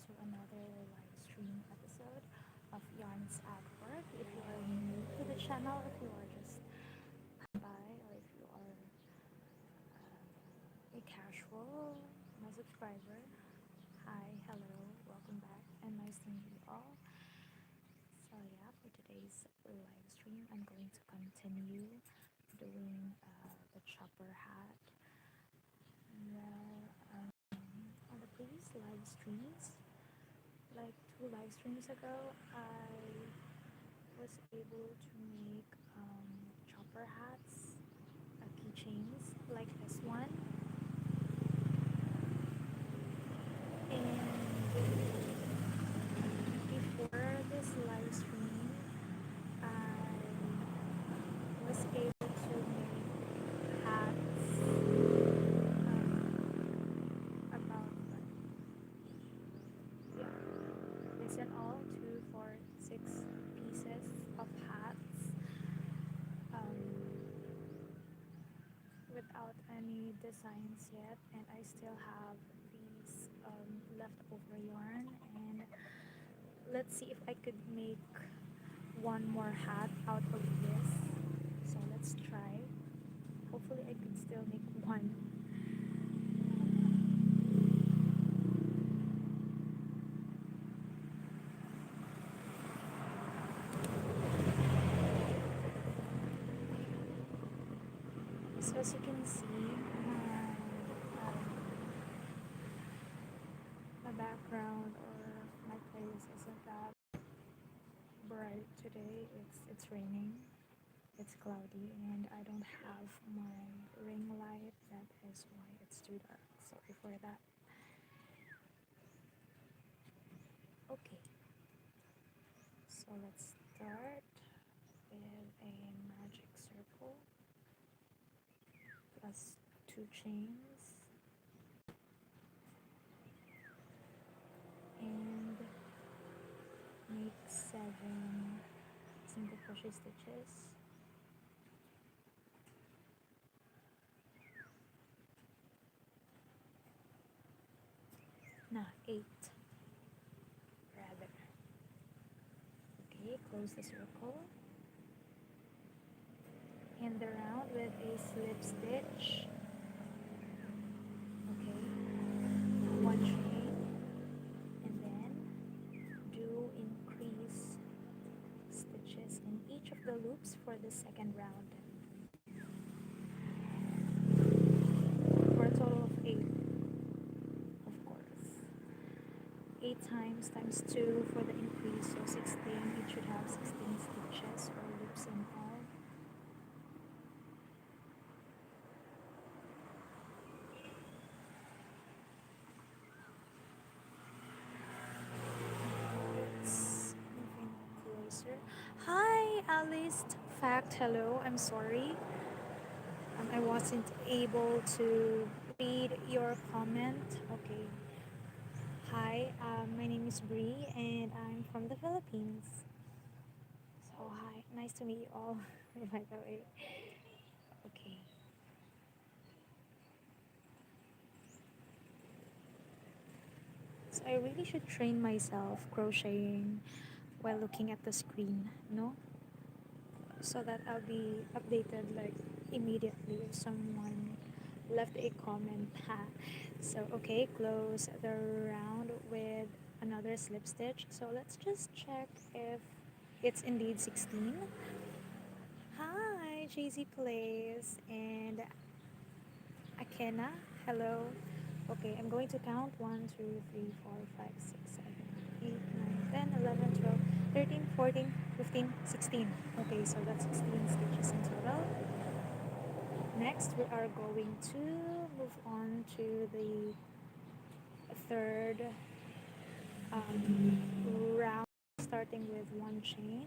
to another live stream episode of Yarns at Work. If you are new to the channel, if you are just by, or if you are a casual, my subscriber, hi, hello, welcome back, and nice to meet you all. So yeah, for today's live stream, I'm going to continue doing the chopper hat. Well, on the previous live streams, like 2 live streams ago, I was able to make chopper hats, keychains like this one. And before this live stream, I was able to make hats about this and all 2, 4, 6 pieces of hats without any designs yet, and I still have these leftover yarn. And let's see if I could make one more hat out of this. So let's try. Hopefully I could still make one. So as you can see, my background or my place isn't that bright today. It's raining. It's cloudy, and I don't have my ring light. That is why it's too dark. Sorry for that. Okay, so let's start with a magic circle plus 2 chains and make 7 single crochet stitches. Nah, 8 rather. Okay, close the circle, end around with a slip stitch. Okay, 1 chain, and then do increase stitches in each of the loops for the second round for a total of 8, of course. 8 times 2 for the increase, so 16. It should have 16 stitches or loops in all. It's moving closer. Hi, Alice. Fact, hello. I'm sorry. I wasn't able to read your comment. Okay. Hi, my name is Bree, and I'm from the Philippines. So hi, nice to meet you all. By the way. Okay. So I really should train myself crocheting while looking at the screen, no? So that I'll be updated like immediately if someone left a comment. So okay, close the round with another slip stitch. So let's just check if it's indeed 16. Hi, JZ Plays and Akena. Hello. Okay, I'm going to count 1, 2, 3, 4, 5, 6, 7, 8, 9, 10, 11, 12, 13, 14, 15, 16. Okay, so that's 16 stitches in total. Next, we are going to move on to the third round, starting with 1 chain,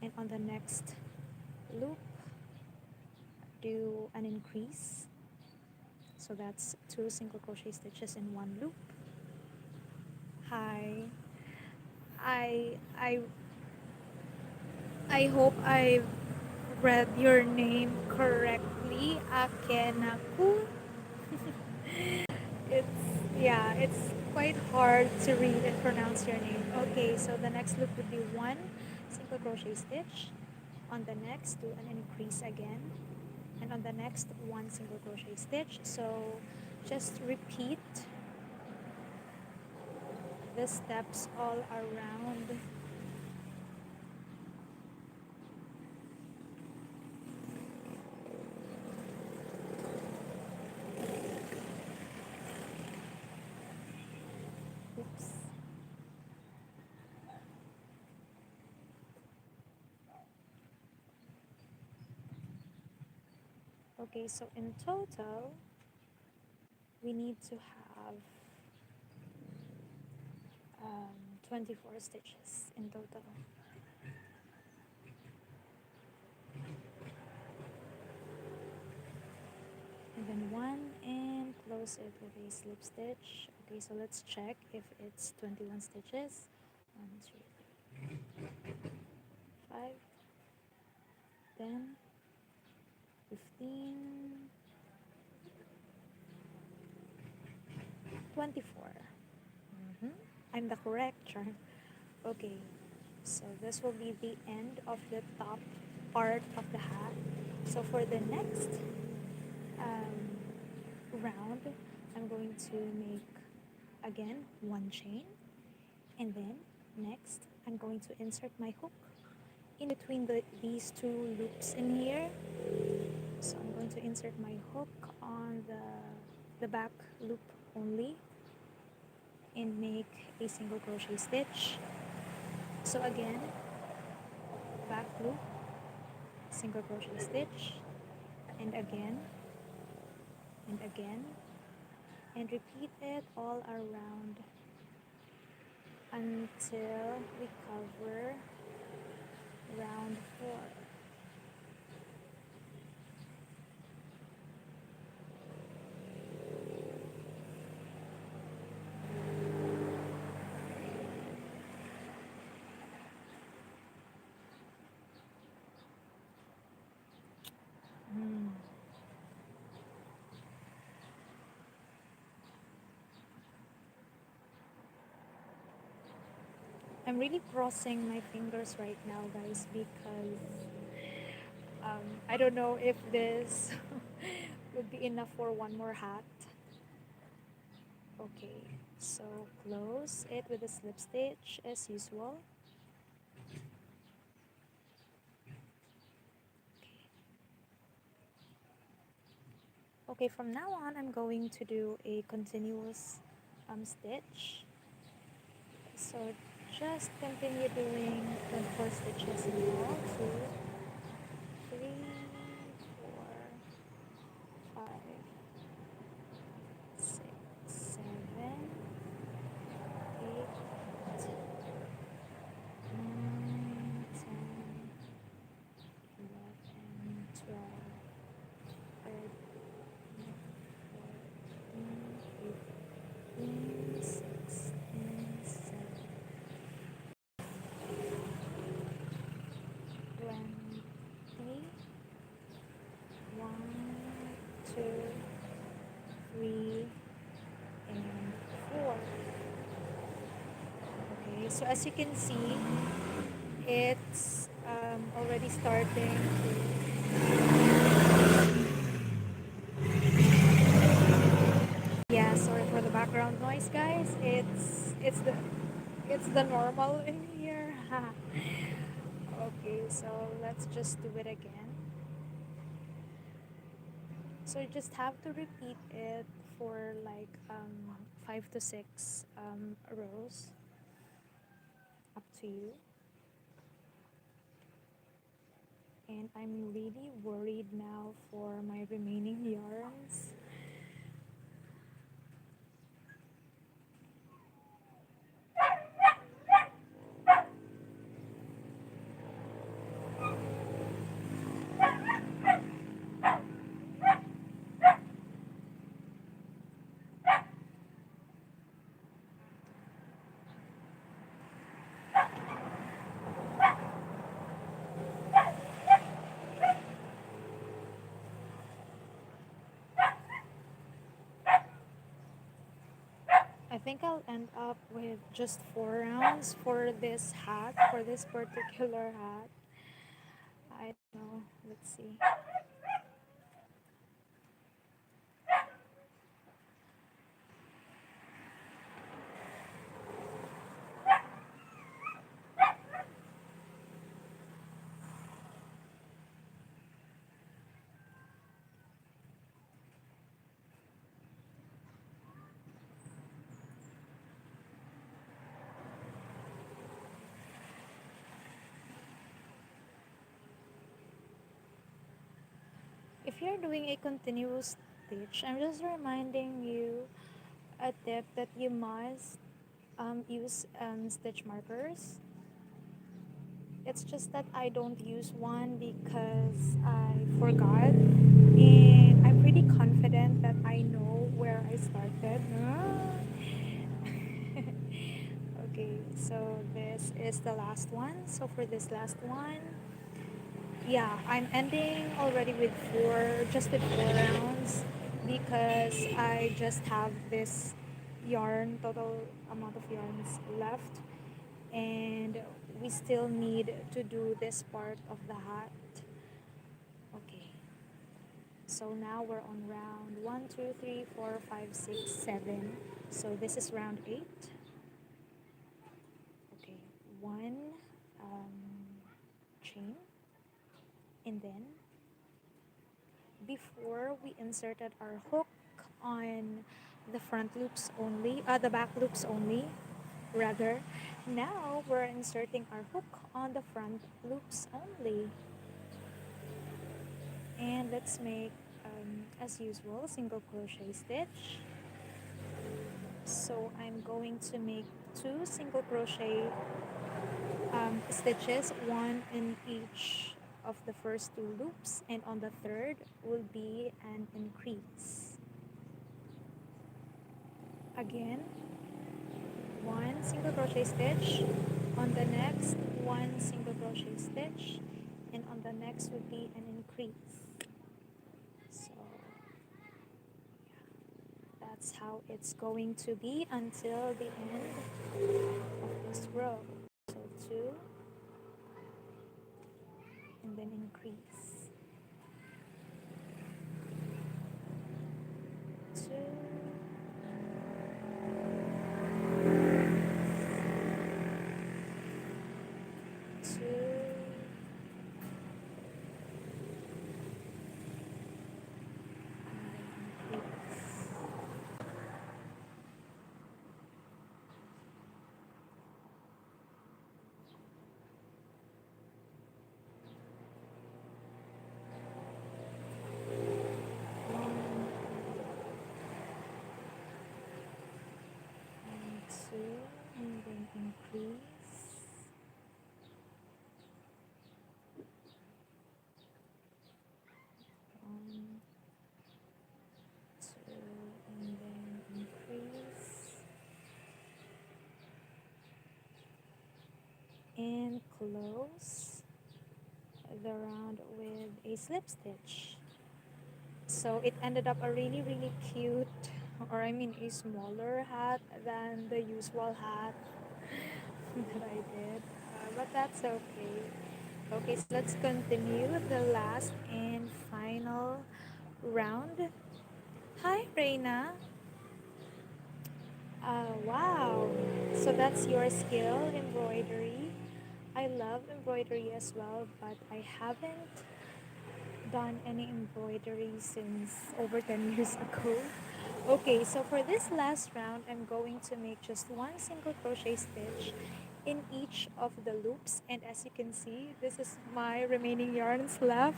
and on the next loop do an increase, so that's 2 single crochet stitches in 1 loop. Hi, I I I hope I read your name correctly, Akenaku. It's, yeah, it's quite hard to read and pronounce your name. Okay, so the next loop would be one single crochet stitch. On the next, do an increase again. And on the next, one single crochet stitch. So just repeat the steps all around. Oops. Okay, so in total, we need to have 24 stitches in total. And then one and close it with a slip stitch. Okay, so let's check if it's 21 stitches. 1, 2, 3, 5, 10, 15, 24. I'm the correct. Okay, so this will be the end of the top part of the hat. So for the next round, I'm going to make again one chain, and then next I'm going to insert my hook in between these two loops in here. So I'm going to insert my hook on the back loop only and make a single crochet stitch. So again, back loop, single crochet stitch, and again, and again, and repeat it all around until we cover round 4. I'm really crossing my fingers right now, guys, because I don't know if this would be enough for one more hat. Okay, so close it with a slip stitch as usual. Okay, from now on, I'm going to do a continuous stitch. So just continue doing 24 stitches now. 2, 3, 4, 5, 6, 7, 8, 9, 10, 11, 12, 13, 14, 15, 16, 17, 20, 1, 2, 3, and 4. Okay, so as you can see, it's already starting to. Yeah, sorry for the background noise, guys. It's the normal in here. Okay, so let's just do it again. So you just have to repeat it for like 5 to 6 rows, up to you. And I'm really worried now for my remaining yarns. think I'll end up with just 4 rounds for this hat, for this particular hat. I don't know. Let's see. If you're doing a continuous stitch, I'm just reminding you a tip that you must use stitch markers. It's just that I don't use one because I forgot, and I'm pretty confident that I know where I started. Okay, so this is the last one. So for this last one, yeah, I'm ending already with just with 4 rounds because I just have this total amount of yarns left, and we still need to do this part of the hat. Okay, so now we're on round 1, 2, 3, 4, 5, 6, 7. So this is round 8. Okay, one chain, and then before we inserted our hook on the front loops only, the back loops only, rather. Now we're inserting our hook on the front loops only. And let's make, as usual, single crochet stitch. So I'm going to make 2 single crochet stitches, one in each of the first 2 loops, and on the third will be an increase. Again, 1 single crochet stitch, on the next 1 single crochet stitch, and on the next would be an increase. So that's how it's going to be until the end of this row. So 2, and then increase. 2, 2, and then increase. One, and 2, and then increase. 1, 2, and then increase. And close the round with a slip stitch. So it ended up a really, really cute, or I mean a smaller hat than the usual hat that I did. But that's okay. Okay, so let's continue the last and final round. Hi, Reina. Wow. So that's your skill, embroidery. I love embroidery as well, but I haven't done any embroidery since over 10 years ago. Okay, so for this last round, I'm going to make just 1 single crochet stitch in each of the loops. And as you can see, this is my remaining yarns left.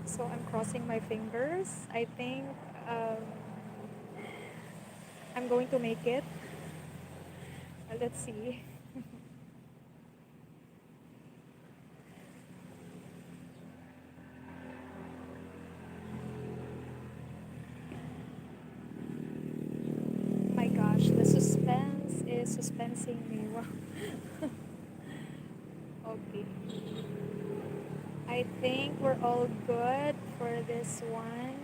So I'm crossing my fingers. I think um, I'm going to make it. Let's see. My gosh, the suspense is suspensing me. Wow. Okay. I think we're all good for this one.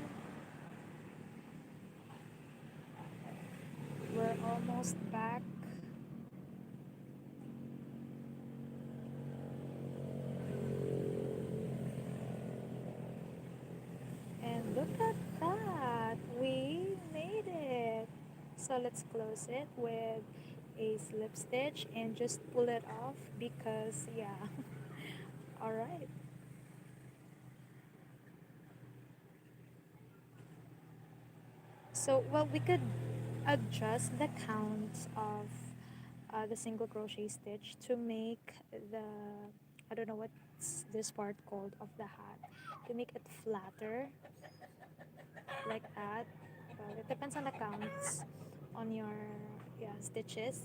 We're almost almost back. And look at that, we made it. So let's close it with a slip stitch and just pull it off because yeah. All right. So well, we could adjust the count of the single crochet stitch to make the, I don't know what's this part called of the hat, to make it flatter like that. Well, it depends on the counts on your, yeah, stitches.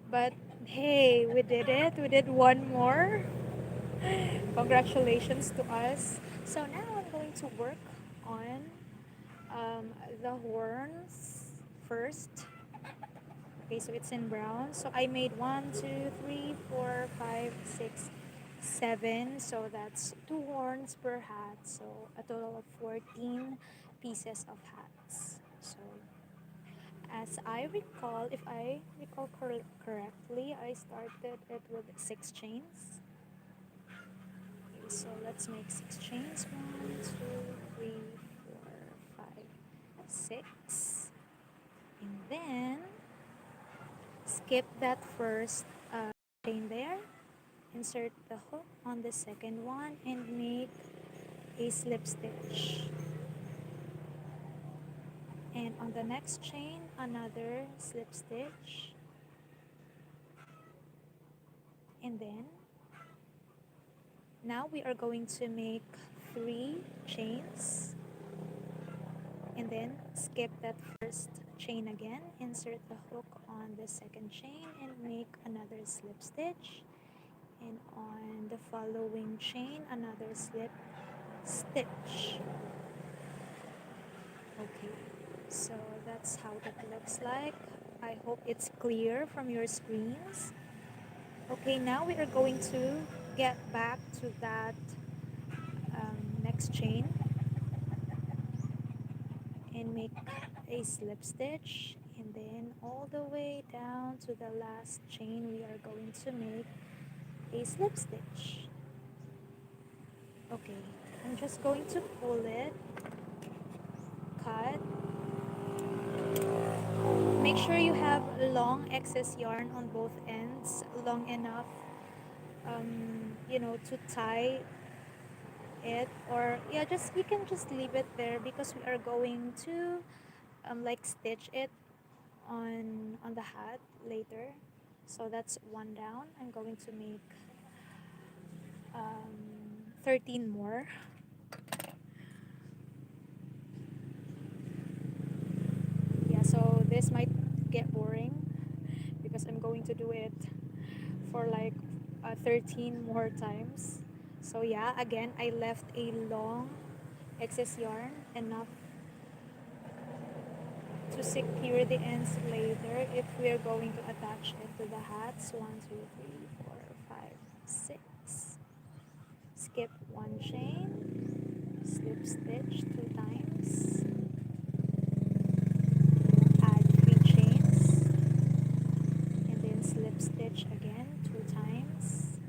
But hey, we did it. We did one more. Congratulations to us. So now I'm going to work on the horns first. Okay, so it's in brown. So I made 1, 2, 3, 4, 5, 6, 7. So that's 2 horns per hat. So a total of 14 pieces of hats. So as I recall, if I recall correctly, I started it with 6 chains. Okay, so let's make 6 chains. 1, 2, 3, 4, 5, 6. And then skip that first chain there, insert the hook on the second one and make a slip stitch, and on the next chain another slip stitch, and then now we are going to make 3 chains, and then skip that first chain again, insert the hook on the second chain and make another slip stitch, and on the following chain another slip stitch. Okay, so that's how it looks like. I hope it's clear from your screens. Okay, now we are going to get back to that next chain and make a slip stitch, and then all the way down to the last chain we are going to make a slip stitch. Okay, I'm just going to pull it, cut. Make sure you have long excess yarn on both ends, long enough to tie it, or yeah, just you can just leave it there because we are going to like stitch it on the hat later. So that's one down. I'm going to make 13 more. Yeah, so this might get boring because I'm going to do it for like 13 more times. So yeah, again, I left a long excess yarn, enough to secure the ends later if we're going to attach it to the hats. 1, 2, 3, 4, 5, 6. Skip 1 chain, slip stitch 2 times, add 3 chains, and then slip stitch again 2 times,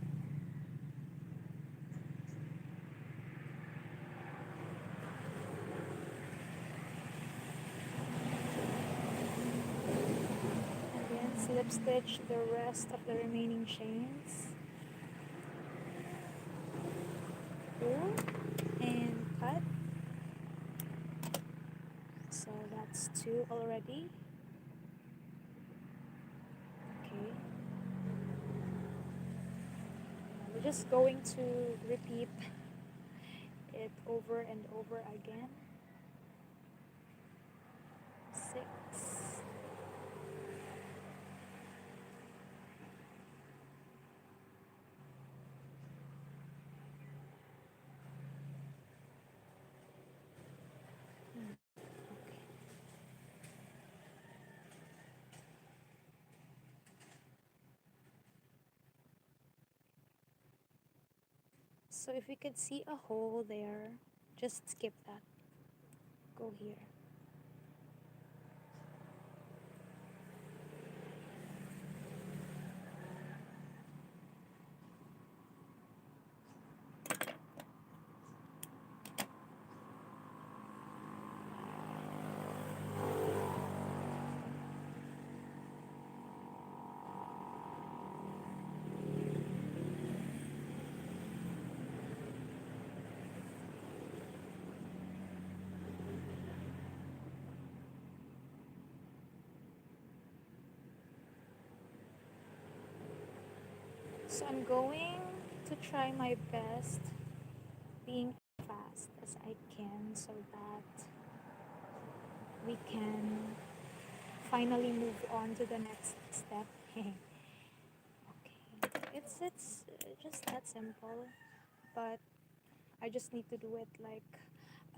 and then slip stitch the rest of the remaining chains. Pull and cut. So that's 2 already. Okay. We're just going to repeat it over and over again. 6. Okay. So if we could see a hole there, just skip that. Go here. So I'm going to try my best being fast as I can so that we can finally move on to the next step. Okay, it's just that simple, but I just need to do it like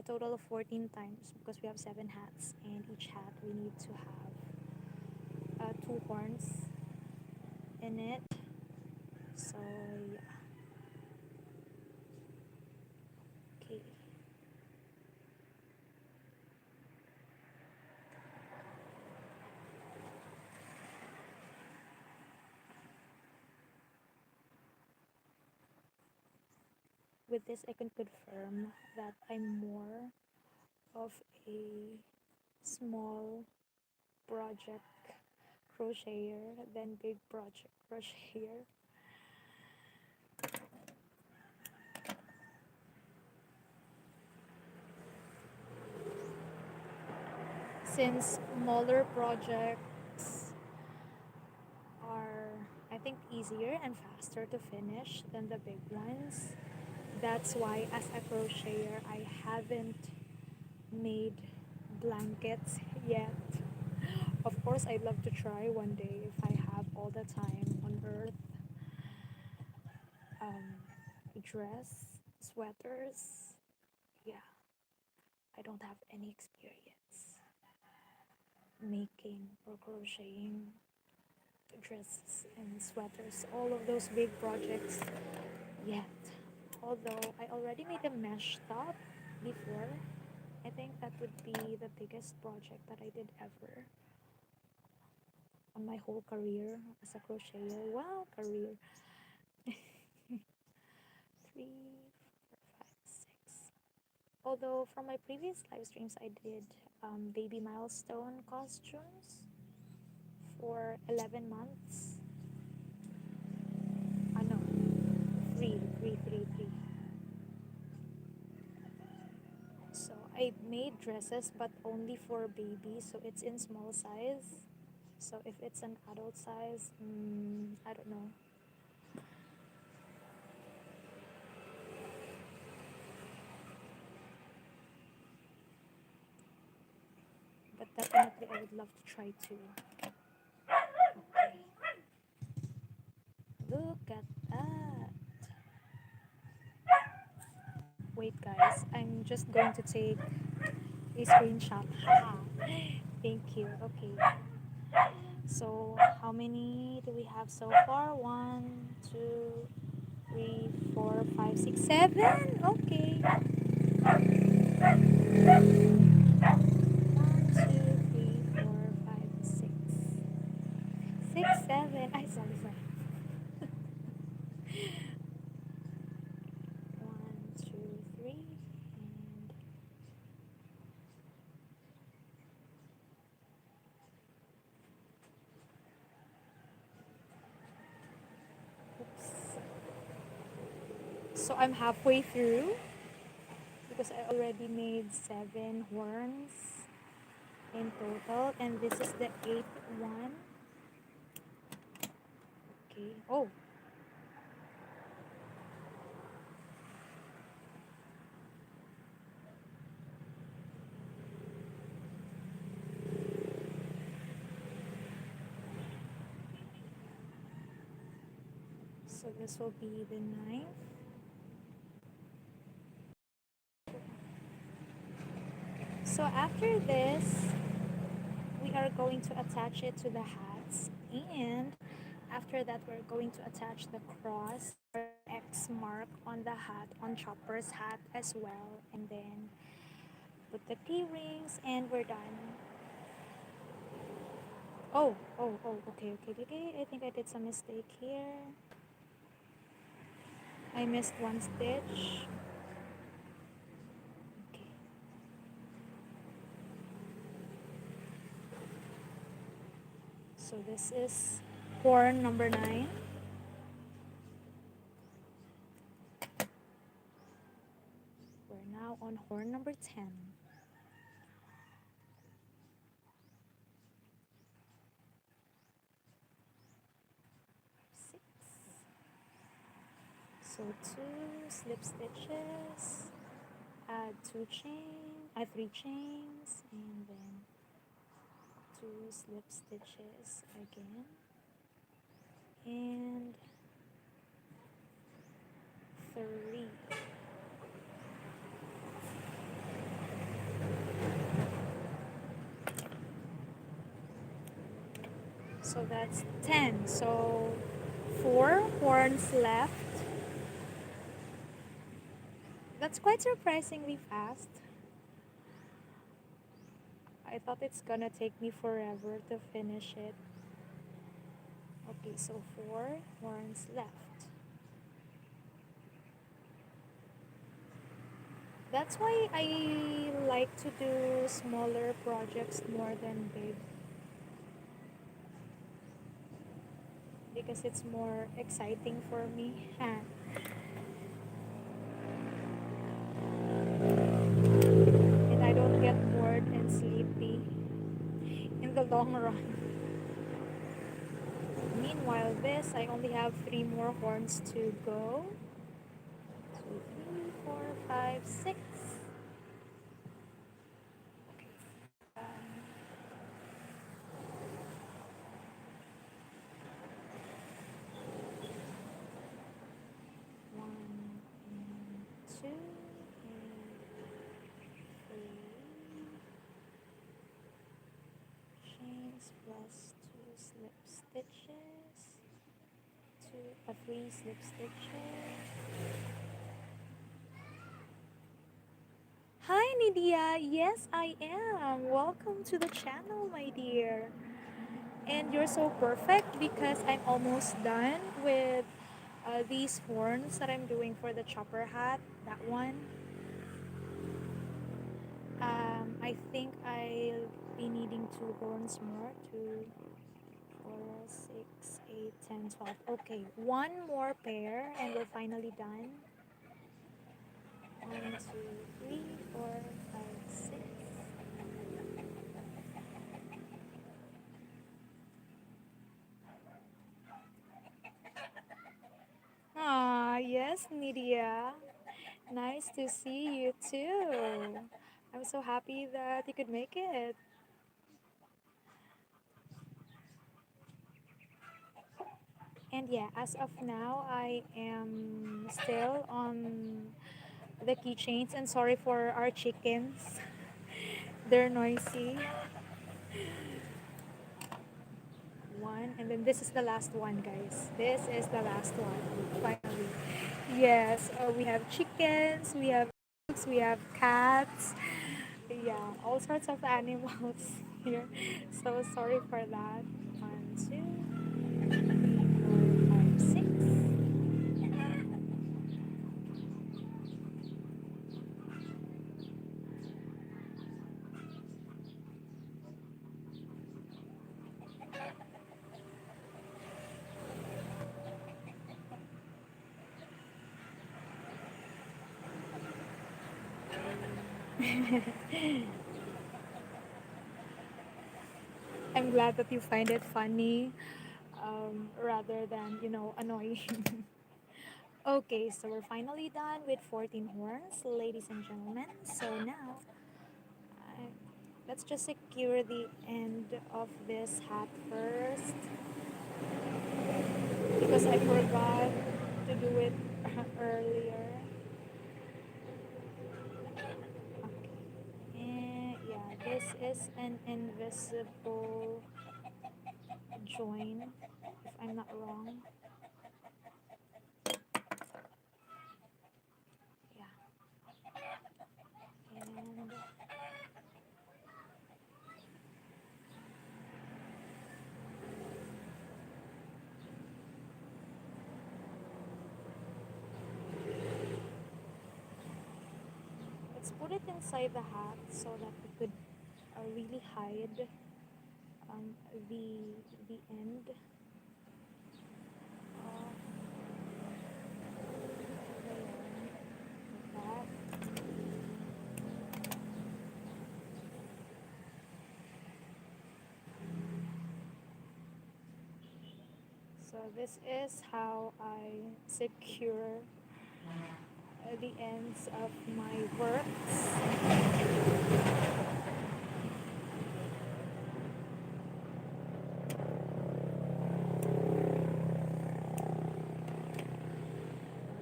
a total of 14 times because we have 7 hats, and each hat we need to have two horns in it. So yeah, okay. With this, I can confirm that I'm more of a small project crocheter than big project crocheter. Since smaller projects are, I think, easier and faster to finish than the big ones, that's why as a crocheter I haven't made blankets yet. Of course, I'd love to try one day if I have all the time on earth. Dress, sweaters, yeah, I don't have any experience making or crocheting dresses and sweaters, all of those big projects yet. Although I already made a mesh top before, I think that would be the biggest project that I did ever on my whole career as a crocheter. Wow, career. 3, 4, 5, 6. Although from my previous live streams, I did baby milestone costumes for 11 months. No, three. So I made dresses, but only for babies, so it's in small size. So if it's an adult size, I don't know. But definitely I would love to try too. Okay. Look at that. Wait guys, I'm just going to take a screenshot. Thank you. Okay. So how many do we have so far? 1, 2, 3, 4, 5, 6, 7. Okay. 1, 2, 3, 4, 5, 6. 6, 7. I sorry. 1, 2, 3, and oops. So I'm halfway through because I already made 7 horns in total, and this is the 8th one. Okay. Oh, so this will be the 9th. So after this, we are going to attach it to the hats, and after that we're going to attach the cross or X mark on the hat, on Chopper's hat as well, and then put the key rings, and we're done. Okay. I think I did some mistake here. I missed one stitch. Okay. So this is horn number 9. We're now on horn number 10. 6. So two slip stitches, add three chains, and then two slip stitches again, and three. So that's 10. So four horns left. That's quite surprisingly fast. I thought it's gonna take me forever to finish it. Okay, so four horns left. That's why I like to do smaller projects more than big, because it's more exciting for me. And I don't get bored and sleepy in the long run. Meanwhile, this, I only have three more horns to go. 2, 3, 4, 5, 6. One and two and three chains plus two slip stitches, three slip stitches. Hi Nidia, yes I am. Welcome to the channel, my dear. And you're so perfect because I'm almost done with these horns that I'm doing for the chopper hat. That one. I think I'll be needing two horns more. 2, 4, 6, 8, 10, 12. Okay, one more pair and we're finally done. 1, 2, 3, 4, 5, 6. Ah, yes, Nidia. Nice to see you too. I'm so happy that you could make it. And yeah, as of now, I am still on the keychains, and sorry for our chickens. They're noisy. One, and then this is the last one, guys. This is the last one, finally. Yes, we have chickens, we have dogs, we have cats. Yeah, all sorts of animals here. So sorry for that. 1, 2, 3, 4, 5, 6. I'm glad that you find it funny, rather than, annoying. Okay, so we're finally done with 14 horns, ladies and gentlemen. So now, uh, let's just secure the end of this hat first, because I forgot to do it earlier. Okay. And yeah, this is an invisible join, if I'm not wrong. Yeah. And let's put it inside the hat so that we could really hide um, the the end of the yarn, like that. So this is how I secure the ends of my works.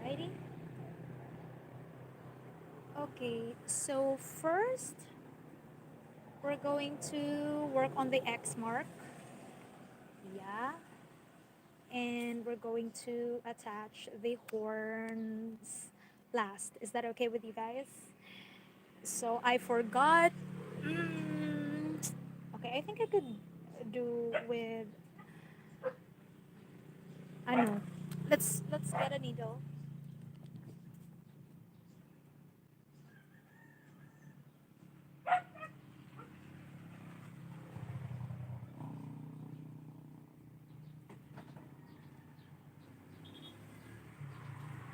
Alrighty. Okay, so first we're going to work on the X mark. Yeah. And we're going to attach the horns last. Is that okay with you guys? So I forgot. Mm, okay, I think I could do with. I know. Let's get a needle.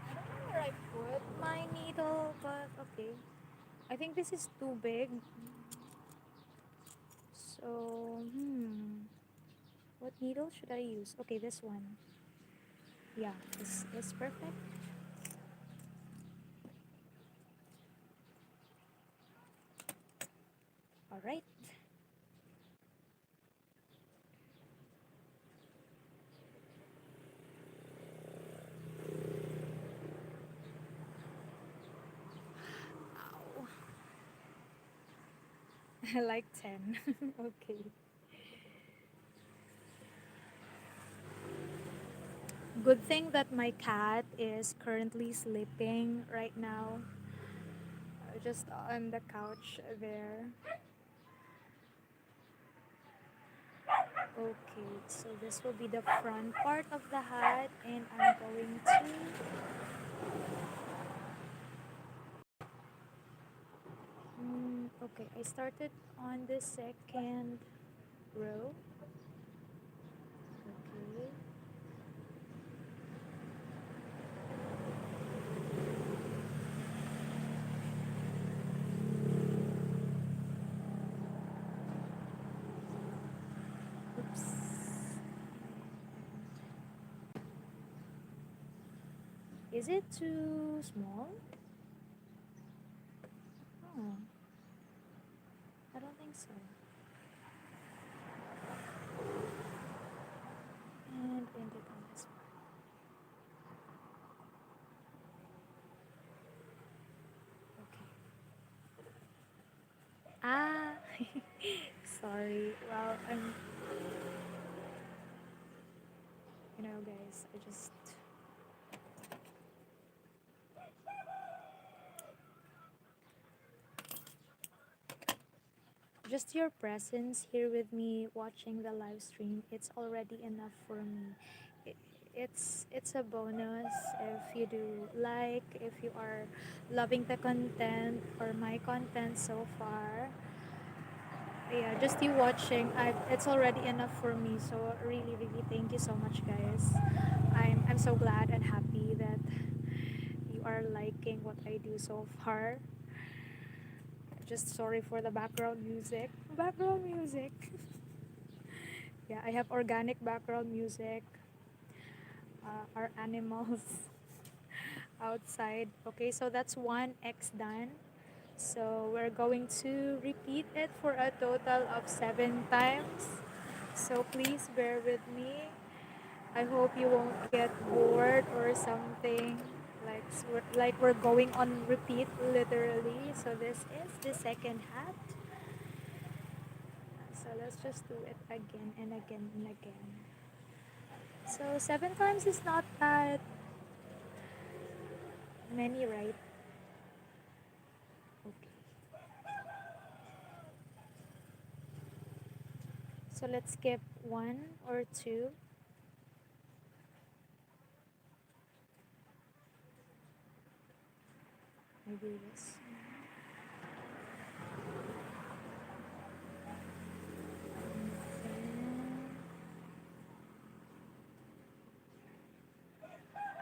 I don't know where I put my needle, but okay. I think this is too big. So what needle should I use? Okay, this one. Yeah, this is perfect. All right. Ow. Like 10. Okay. Good thing that my cat is currently sleeping right now, just on the couch there. Okay, so this will be the front part of the hat, and I'm going to. Okay, I started on the second row. Okay. Oops. Is it too small? Oh, I don't think so. And end it on this one. Okay. Ah, sorry. Well, guys, I just your presence here with me watching the live stream, it's already enough for me. It, it's a bonus if you do like, if you are loving the content or my content so far. Yeah, just you watching, it's already enough for me. So really, really, thank you so much, guys. I'm so glad and happy that you are liking what I do so far. Just sorry for the background music. Background music. Yeah, I have organic background music. Our animals outside. Okay, so that's one X done. So we're going to repeat it for a total of 7 times. So please bear with me. I hope you won't get bored or something. Like we're going on repeat literally. So this is the second hat. So let's just do it again and again and again. So 7 times is not that many, right? Okay. So let's skip one or two. Maybe this.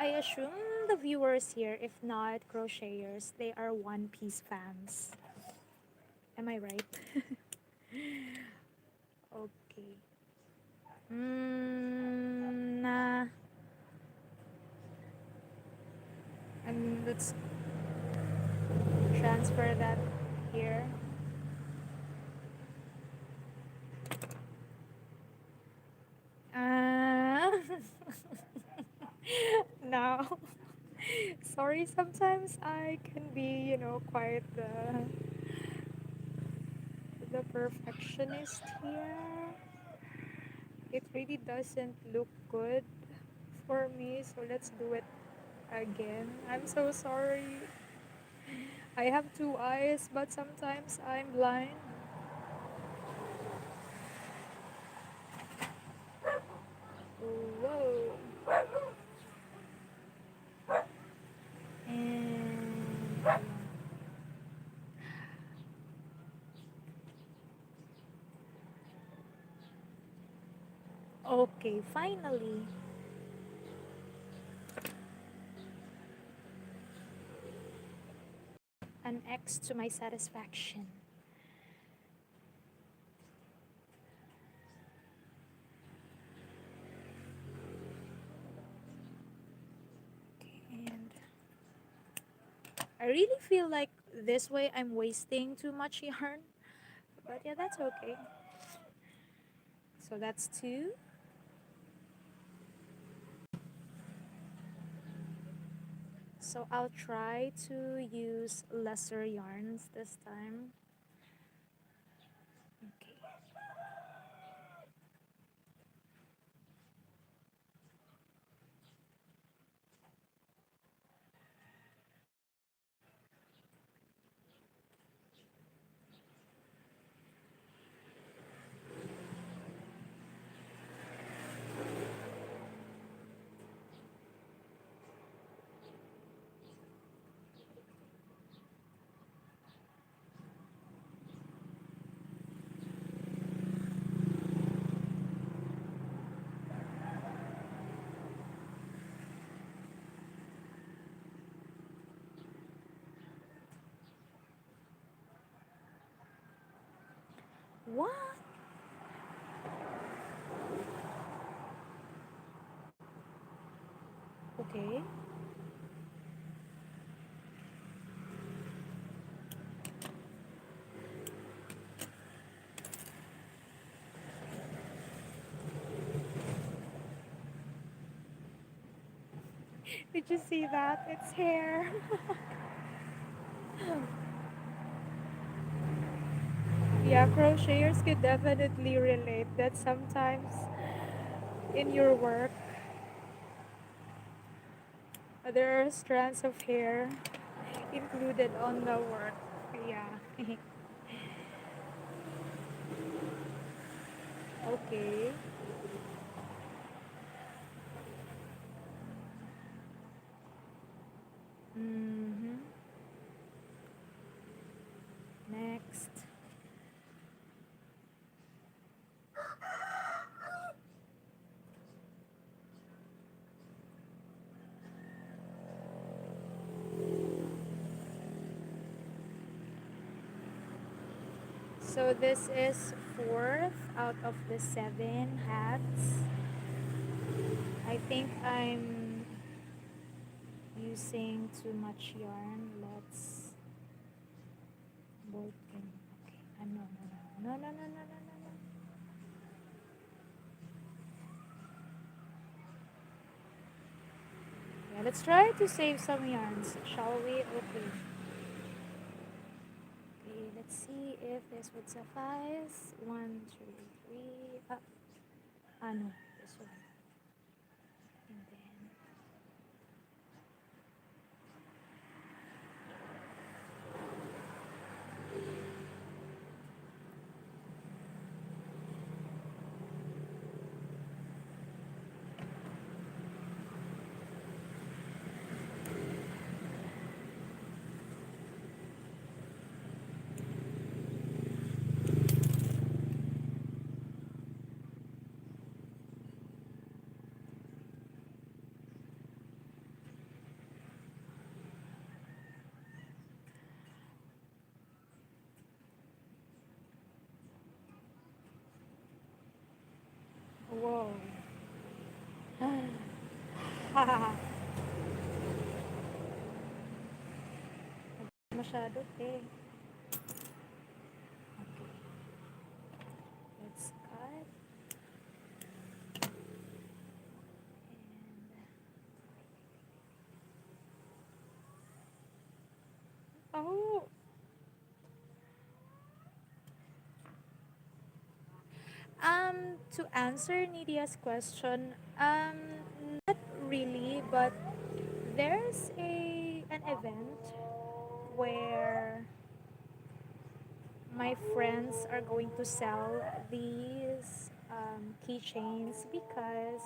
I assume the viewers here, if not crocheters, they are One Piece fans. Am I right? Okay. Nah. let's transfer that here. Uh, now, sorry, sometimes I can be, quite the perfectionist here. It really doesn't look good for me, so let's do it again. I'm so sorry. I have two eyes, but sometimes I'm blind. Whoa. And okay, finally, an X to my satisfaction. And I really feel like this way I'm wasting too much yarn, but yeah, that's okay. So that's two. So I'll try to use lesser yarns this time. Okay. What? Okay. Did you see that? It's hair. Yeah, crocheters could definitely relate that sometimes in your work there are strands of hair included on the work. Yeah. Okay. Mm-hmm. Next. So this is fourth out of the seven hats. I think I'm using too much yarn. Let's broken. Okay. No, no, no, no, no, no, no, no, no, no. Yeah, let's try to save some yarns, shall we? Okay. Okay, let's see if this would suffice. One, two, three. No, this one. And then, whoa. shadow pink. Okay, let's cut. And oh, to answer Nidia's question, not really, but there's an event where my friends are going to sell these keychains because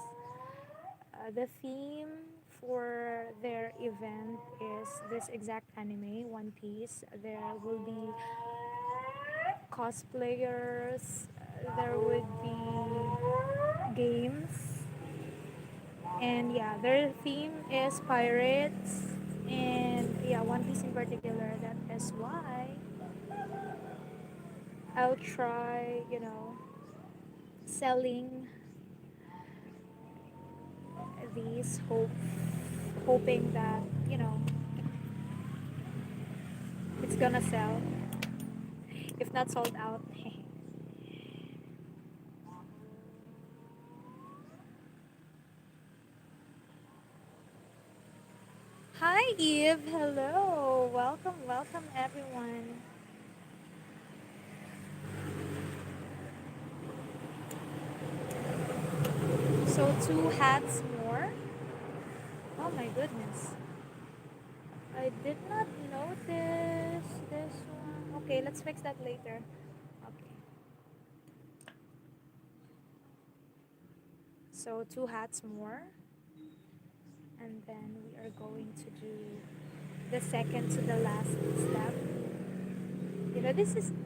the theme for their event is this exact anime, One Piece. There will be cosplayers, there would be games, and yeah, their theme is pirates, and yeah, One Piece in particular. That is why I'll try, selling these, hoping that it's gonna sell, if not sold out. Hi Eve, hello, welcome everyone. So two hats more. Oh my goodness, I did not notice this one. Okay, let's fix that later. Okay, so two hats more, and then we are going to do the second to the last step.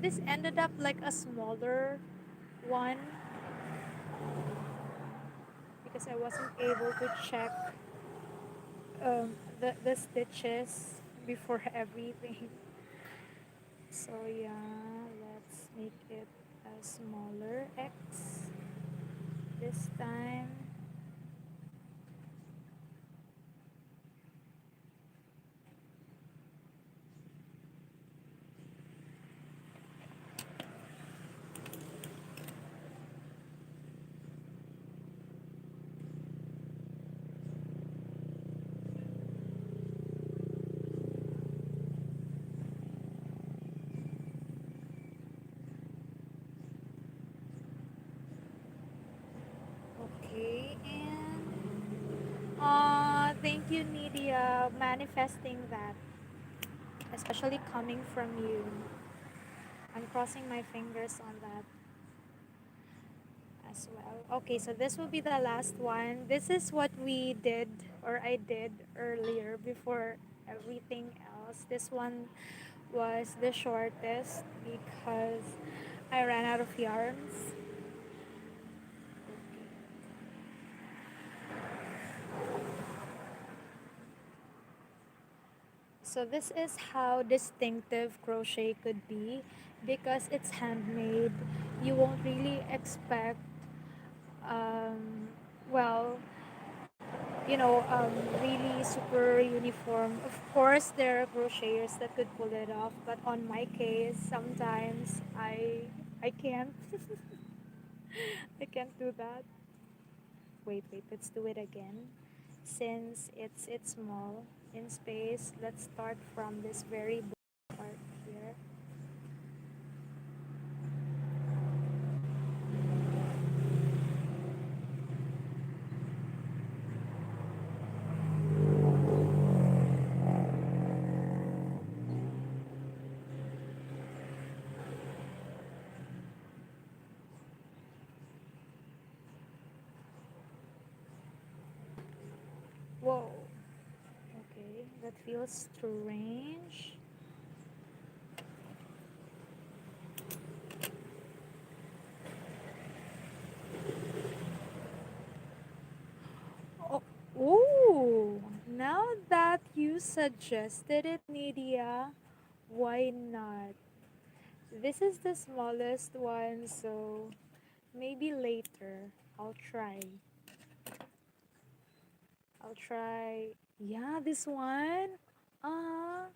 This ended up like a smaller one because I wasn't able to check the stitches before everything. So yeah, let's make it a smaller X this time. Okay, and thank you, Nidia, manifesting that, especially coming from you. I'm crossing my fingers on that as well. Okay, so this will be the last one. This is what we did, or I did earlier before everything else. This one was the shortest because I ran out of yarns. So this is how distinctive crochet could be because it's handmade. You won't really expect um, well, really super uniform. Of course, there are crocheters that could pull it off, but on my case, sometimes I can't. I can't do that. Wait, let's do it again. Since it's small in space, let's start from this very part here. Whoa. Okay, that feels strange. Oh, ooh, now that you suggested it, Nidia, why not? This is the smallest one, so maybe later I'll try. I'll try. Yeah, this one. Uh,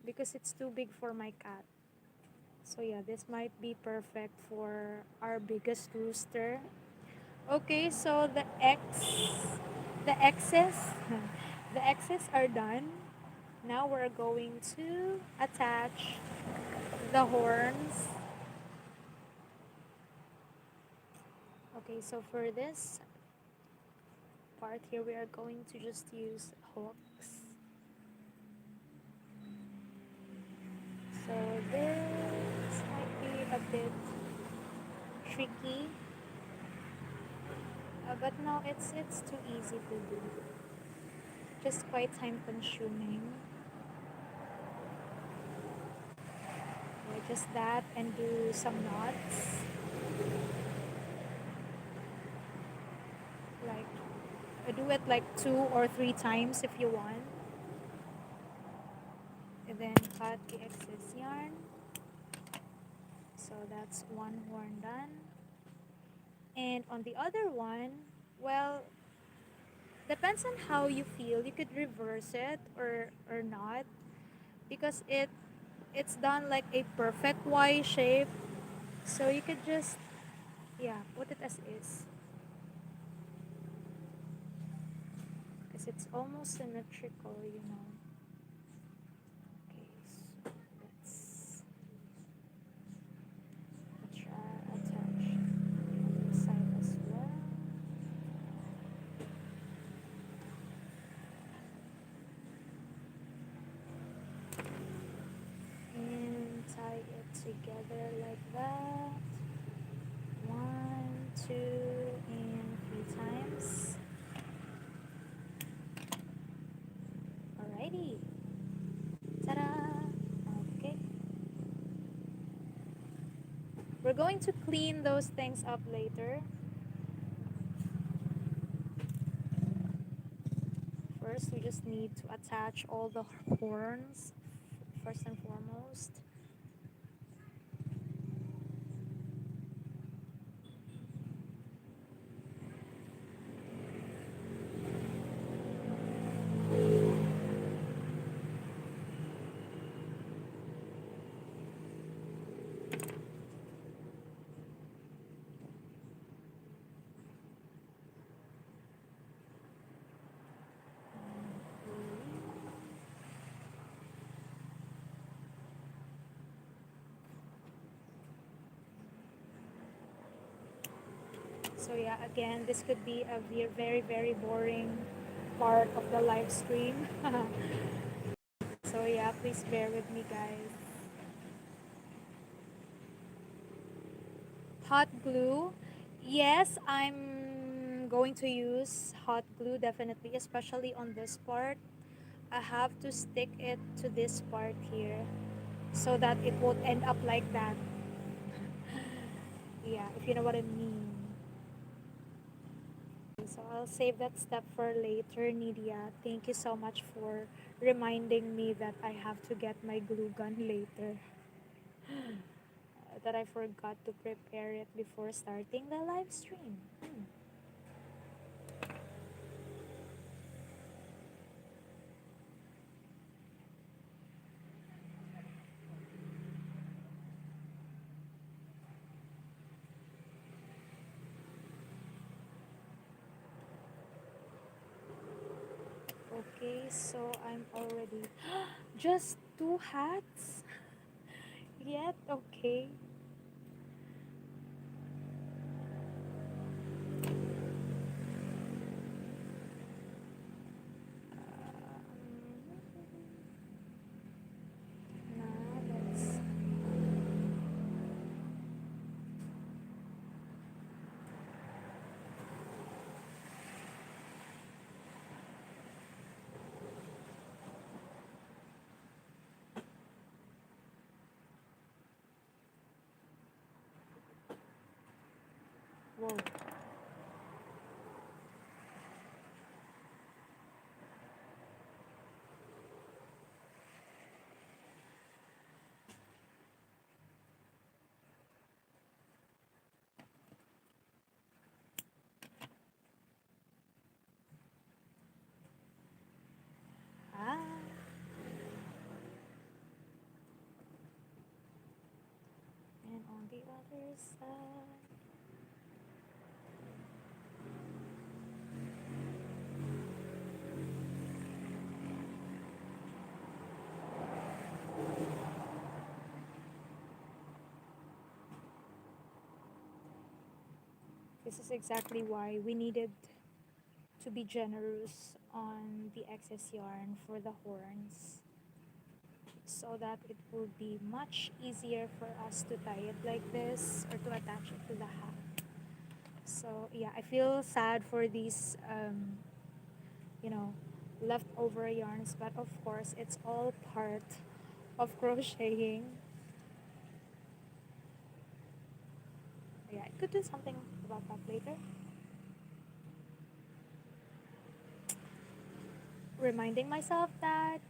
because it's too big for my cat. So yeah, this might be perfect for our biggest rooster. Okay, so the X's, the X's are done. Now we're going to attach the horns. Okay, so for this part here, we are going to just use hooks. So this might be a bit tricky, but no, it's too easy to do. Just quite time consuming. Just that and do some knots. Like do it like 2 or 3 times if you want. And then cut the excess yarn. So that's one horn done. And on the other one, well, depends on how you feel. You could reverse it or not because it's done like a perfect Y shape. So you could just yeah, put it as is. Because it's almost symmetrical, you know. Okay, so let's try attach the other side as well. And tie it together like that. 1, 2, and 3 times. Alrighty. Ta-da! Okay. We're going to clean those things up later. First, we just need to attach all the horns first and foremost. So yeah, again, this could be a very, very boring part of the live stream. So yeah, please bear with me, guys. Hot glue. Yes, I'm going to use hot glue definitely, especially on this part. I have to stick it to this part here so that it won't end up like that. Yeah, if you know what I mean. So I'll save that step for later, Nidia. Thank you so much for reminding me that I have to get my glue gun later. That I forgot to prepare it before starting the live stream. Okay, so I'm already just 2 hats yet. Okay. Now let's. Whoa. Ah. the other side. This is exactly why we needed to be generous on the excess yarn for the horns so that it will be much easier for us to tie it like this or to attach it to the hat. So yeah, I feel sad for these you know leftover yarns, but of course it's all part of crocheting. Yeah, I could do something about that later. Reminding myself that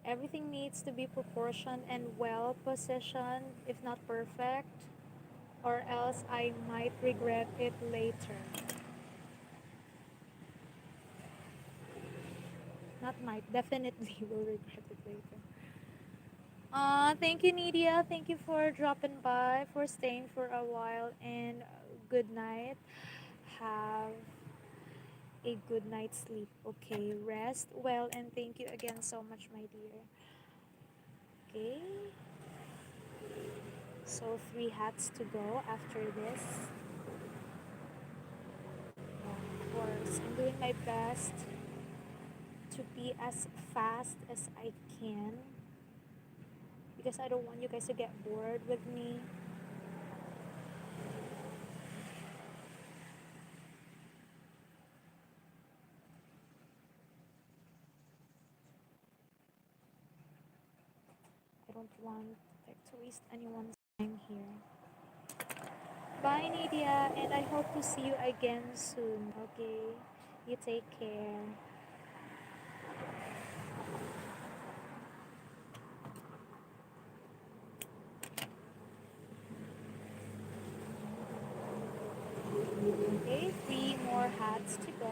everything needs to be proportioned and well positioned, if not perfect, or else I might regret it later. Not might, definitely will regret it later. Thank you, Nidia. Thank you for dropping by, for staying for a while, and good night. Have a good night's sleep. Okay, rest well, and thank you again so much, my dear. Okay, so 3 hats to go after this. Of course, I'm doing my best to be as fast as I can because I don't want you guys to get bored with me. I don't want to waste anyone's time here. Bye, Nadia, and I hope to see you again soon. Okay, you take care. Okay, 3 more hats to go.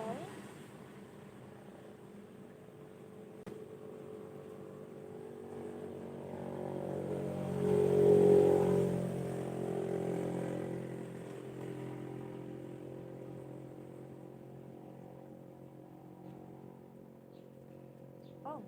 Oh,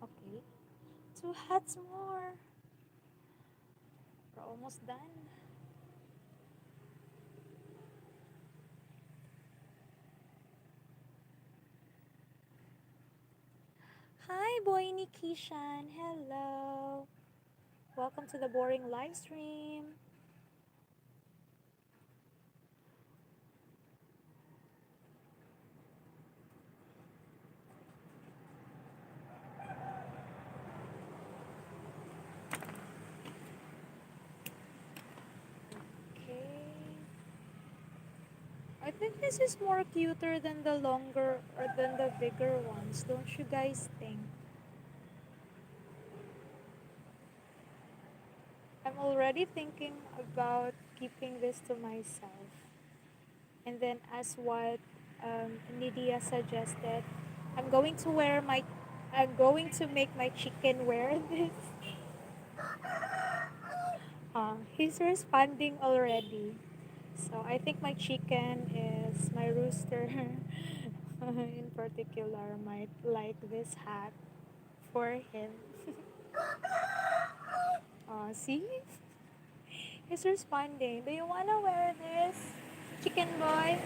okay. 2 hats more. We're almost done. Hi, Boy Nikishan. Hello. Welcome to the boring live stream. Okay. I think this is more cuter than the longer or than the bigger ones. Don't you guys think? I'm already thinking about keeping this to myself. And then as what Nidia suggested, I'm going to wear my I'm going to make my chicken wear this. He's responding already. So I think my chicken is my rooster in particular might like this hat for him. See? He's responding. Do you wanna wear this? Chicken boy?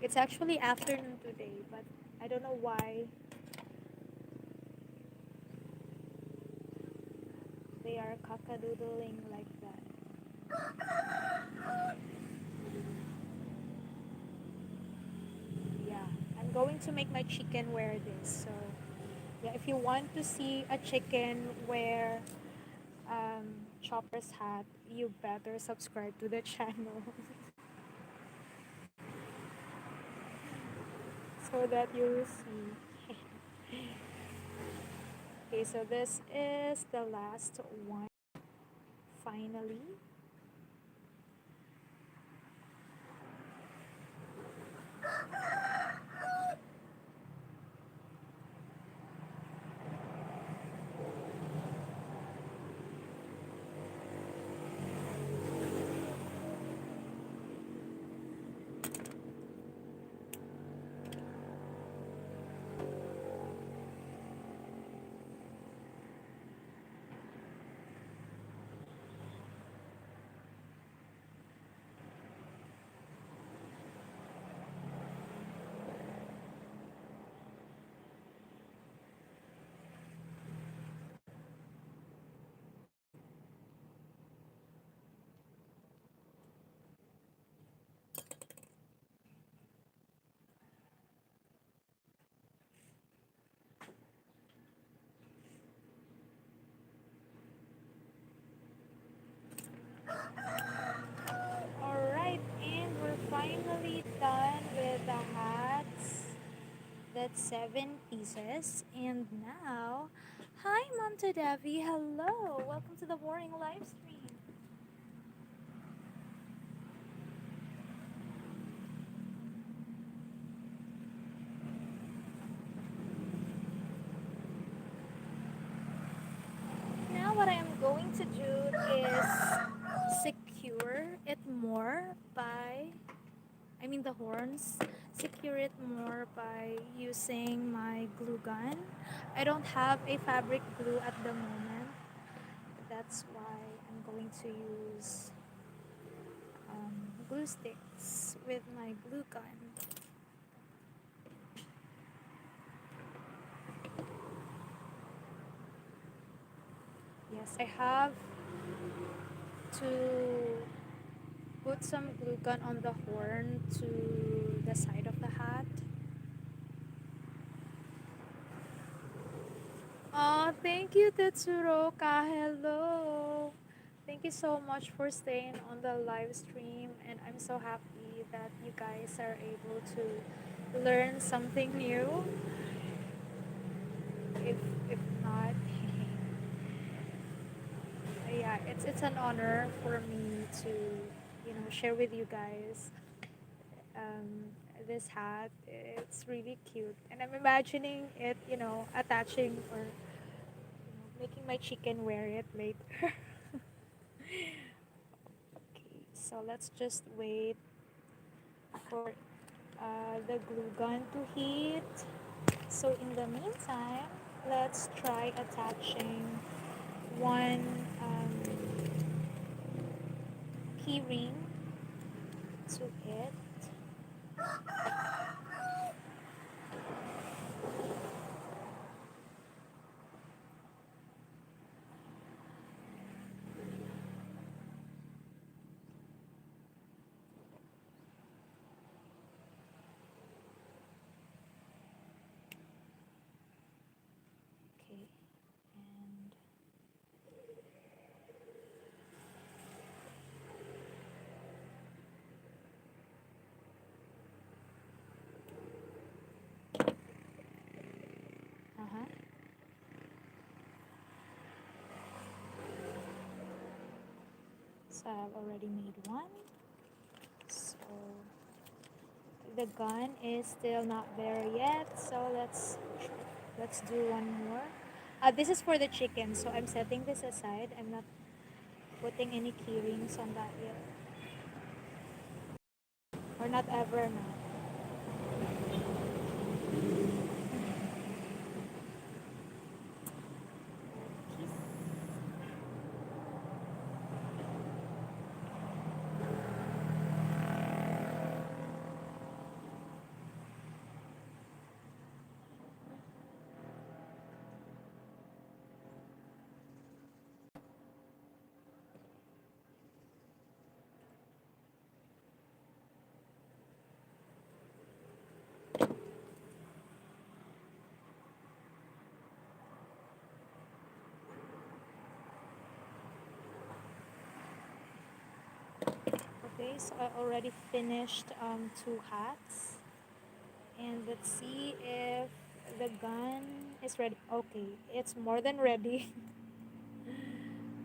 It's actually afternoon today, but I don't know why they are cockadoodling like that. Yeah, I'm going to make my chicken wear this. So, yeah, if you want to see a chicken wear Chopper's hat, you better subscribe to the channel so that you will see. Okay, so this is the last one. Finally, alright, and we're finally done with the hats. That's 7 pieces. And now, hi, Mom to Devi. Hello. Welcome to the Boring Live Stream. Now, what I am going to do is secure it more by, I mean, the horns, secure it more by using my glue gun. I don't have a fabric glue at the moment. That's why I'm going to use glue sticks with my glue gun. Yes, I have to put some glue gun on the horn to the side of the hat. Oh, thank you, Tetsuroka. Hello. Thank you so much for staying on the live stream, and I'm so happy that you guys are able to learn something new. If if not, yeah, it's an honor for me to share with you guys um, this hat. It's really cute, and I'm imagining it attaching or making my chicken wear it later. Okay, so let's just wait for the glue gun to heat. So in the meantime, let's try attaching one key ring to it. Okay, and uh-huh. So I've already made one. So the gun is still not there yet, so let's try. Let's do one more. This is for the chicken, so I'm setting this aside. I'm not putting any key rings on that yet. Or not ever now. Okay, so I already finished two hats. And let's see if the gun is ready. Okay, it's more than ready.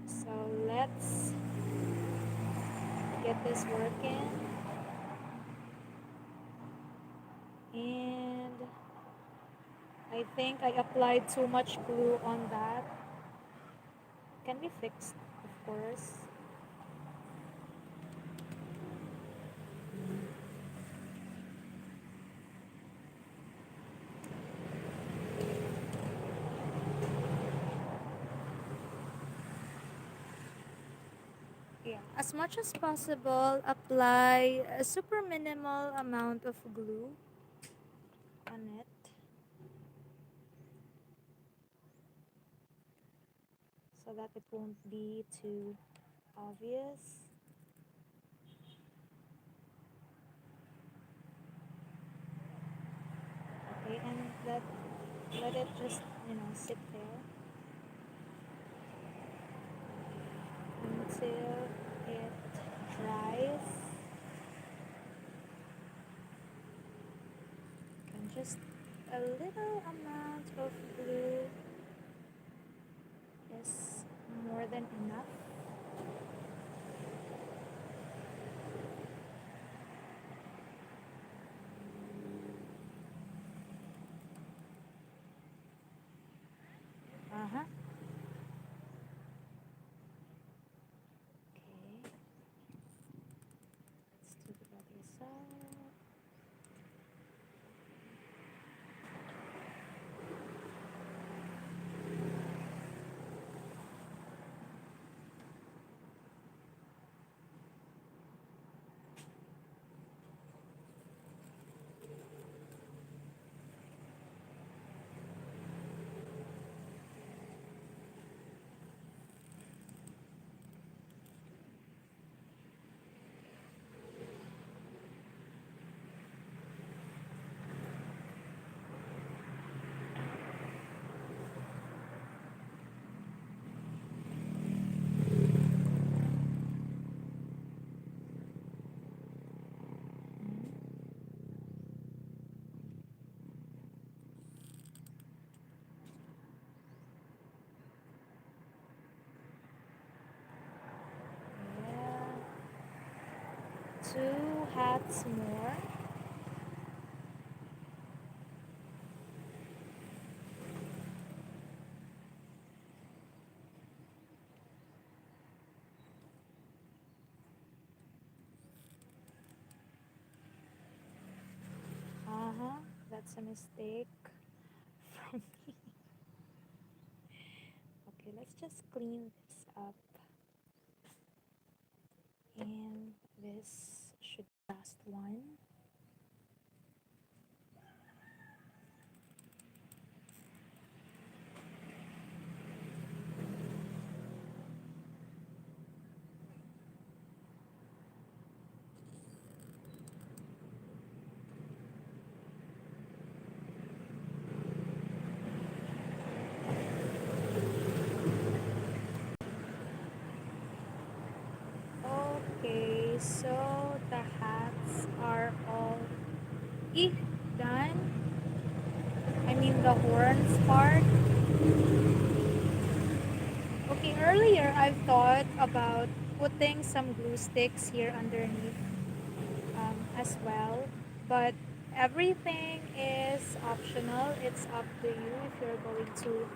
So let's get this working. And I think I applied too much glue on that. Can be fixed, of course. Yeah, as much as possible, apply a super minimal amount of glue on it. So that it won't be too obvious. Okay, and let it just, sit there until it dries. And just a little amount of glue is more than enough. Uh-huh. Okay. Let's do the other side. Yeah. Two hats more. Uh-huh. That's a mistake from me. Okay, let's just clean this up. And this should be the last one. Okay, so the hats are all done. I mean the horns part. Okay, earlier I've thought about putting some glue sticks here underneath as well, but Everything is optional. It's up to you if you're going to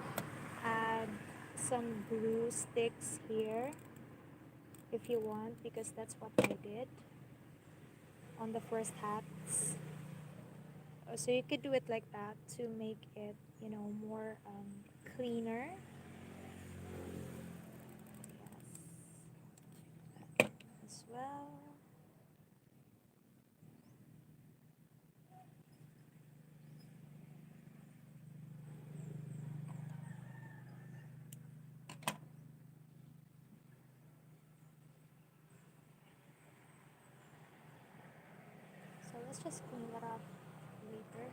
add some glue sticks here if you want, because that's what I did on the first hats. So you could do it like that to make it, more cleaner. Yes, as well. So let's just clean that up later.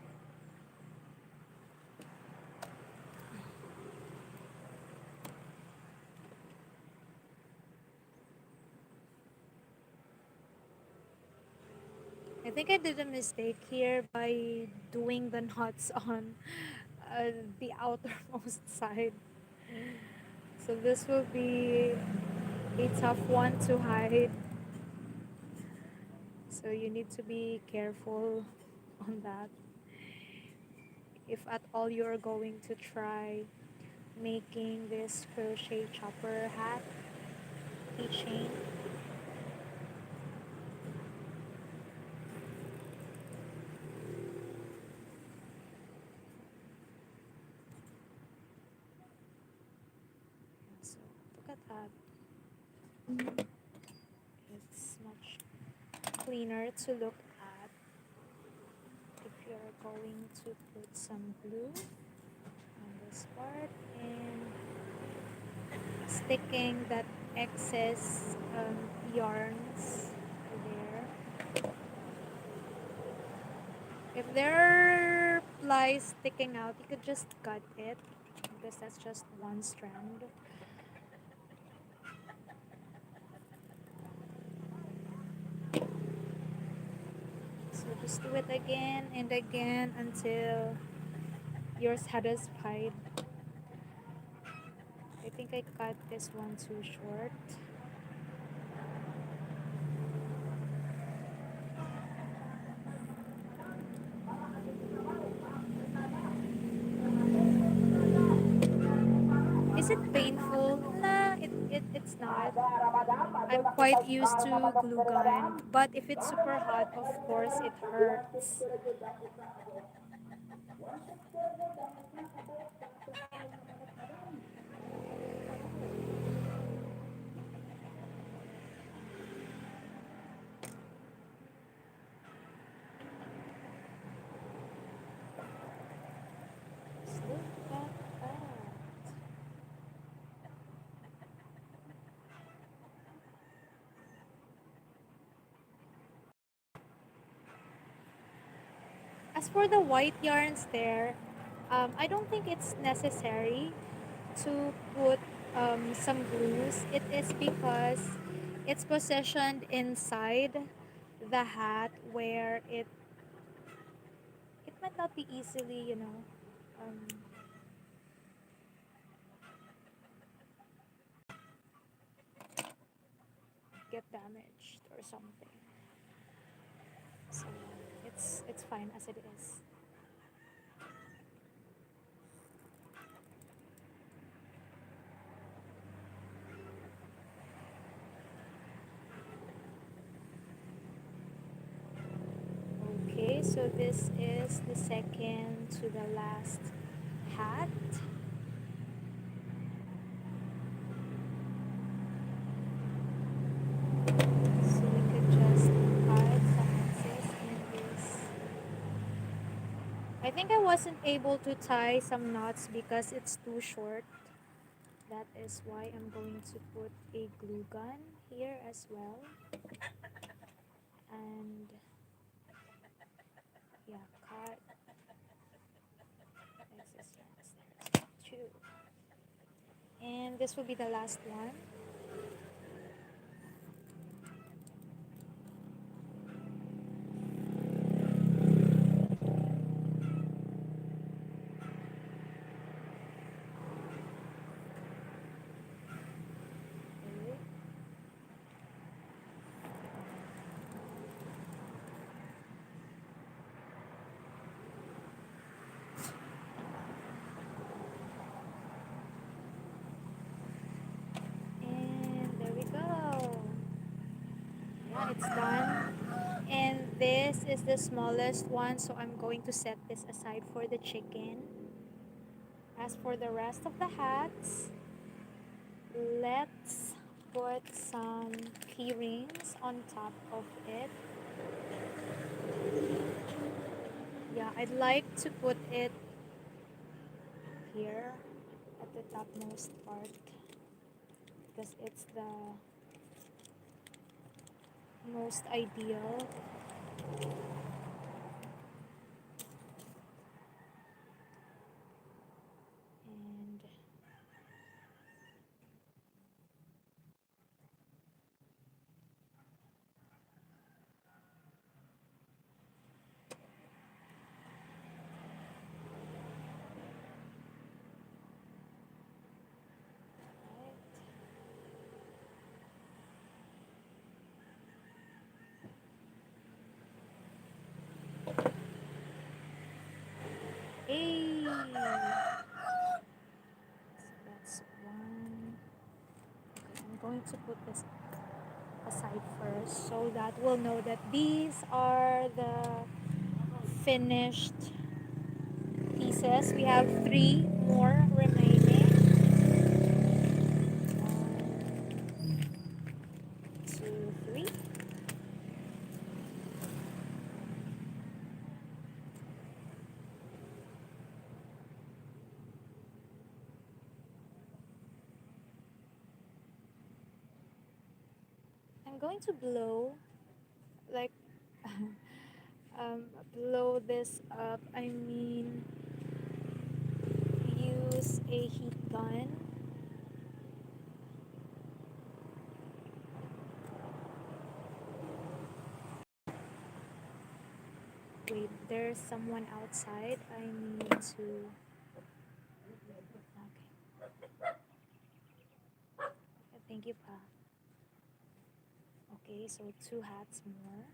I think I did a mistake here by doing the knots on the outermost side. So this will be a tough one to hide. So you need to be careful on that. If at all you're going to try making this crochet chopper hat keychain. So look at that. It's much cleaner to look at if you're going to put some glue on this part and sticking that excess yarns there. If there are plies sticking out, you could just cut it because that's just one strand. So just do it again and again until you're satisfied. I think I cut this one too short. Is it painful? Nah, it's not. I'm quite used to glue gun, but if it's super hot, of course it hurts. Just look at that. As for the white yarns there, I don't think it's necessary to put some glues. It is because it's positioned inside the hat where it might not be easily, um, get damaged or something. So it's fine as it is. Okay, so this is the second to the last hat. So we could just cut some excess in this. I think I wasn't able to tie some knots because it's too short. That is why I'm going to put a glue gun here as well. And yeah, cut excess yarns there. Two. And this will be the last one. Okay. is the smallest one, so I'm going to set this aside for the chicken. As for the rest of the hats, let's put some key rings on top of it. Yeah, I'd like to put it here at the topmost part because it's the most ideal. And right. Hey! So that's one. Okay, I'm going to put this aside first so that we'll know that these are the finished pieces. We have three more remaining. One, two, three. I'm going to blow, like, blow this up. I mean, use a heat gun. Wait, there's someone outside. I need to. Okay. Thank you, Pa. Okay, so two hats more.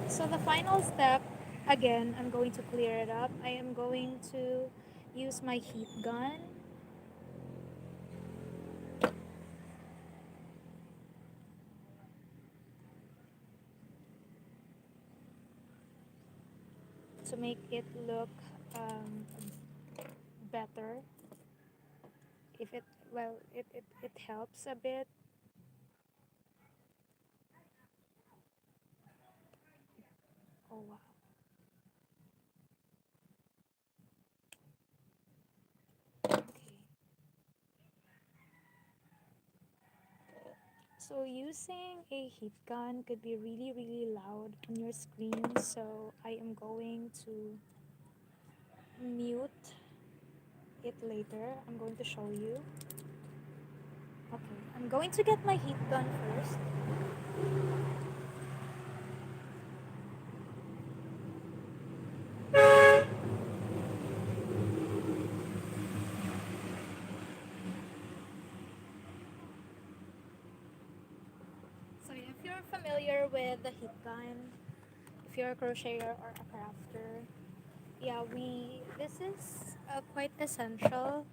So the final step, again, I'm going to clear it up. I am going to use my heat gun to make it look um, better. If it, well, it helps a bit. Oh wow. Okay. So using a heat gun could be really, really loud on your screen. So I am going to mute it later. I'm going to show you. Okay, I'm going to get my heat gun first. So if you're familiar with the heat gun, if you're a crocheter or a crafter, yeah, this is quite essential,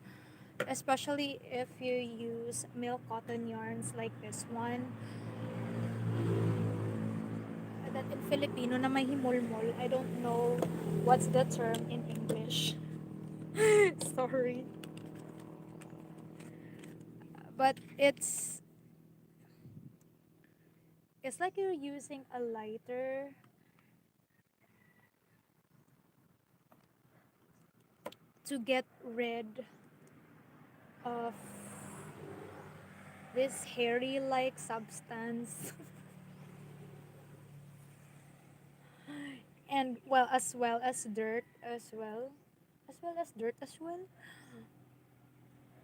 especially if you use milk cotton yarns like this one. That in Filipino na may himulmol. I don't know what's the term in English. Sorry. But it's like you're using a lighter to get rid of this hairy like substance. And well as dirt as well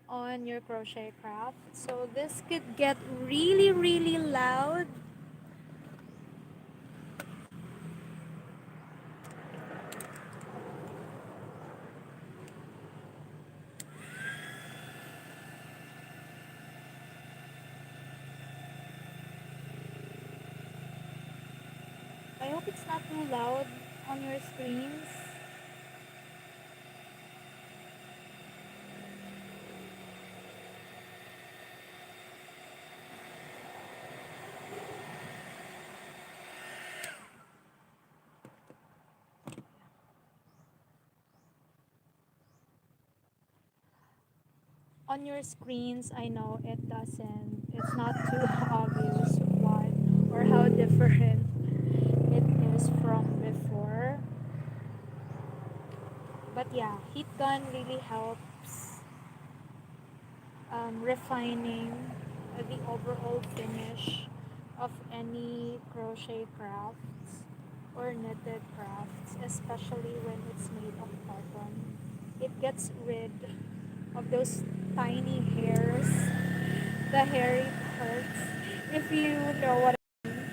on your crochet craft. So this could get really, really loud. I hope it's not too loud on your screens. On your screens, I know it's not too obvious what or how different it is from before. But yeah, heat gun really helps refining the overall finish of any crochet crafts or knitted crafts, especially when it's made of cotton. It gets rid of those tiny hairs, the hairy parts, if you know what I mean.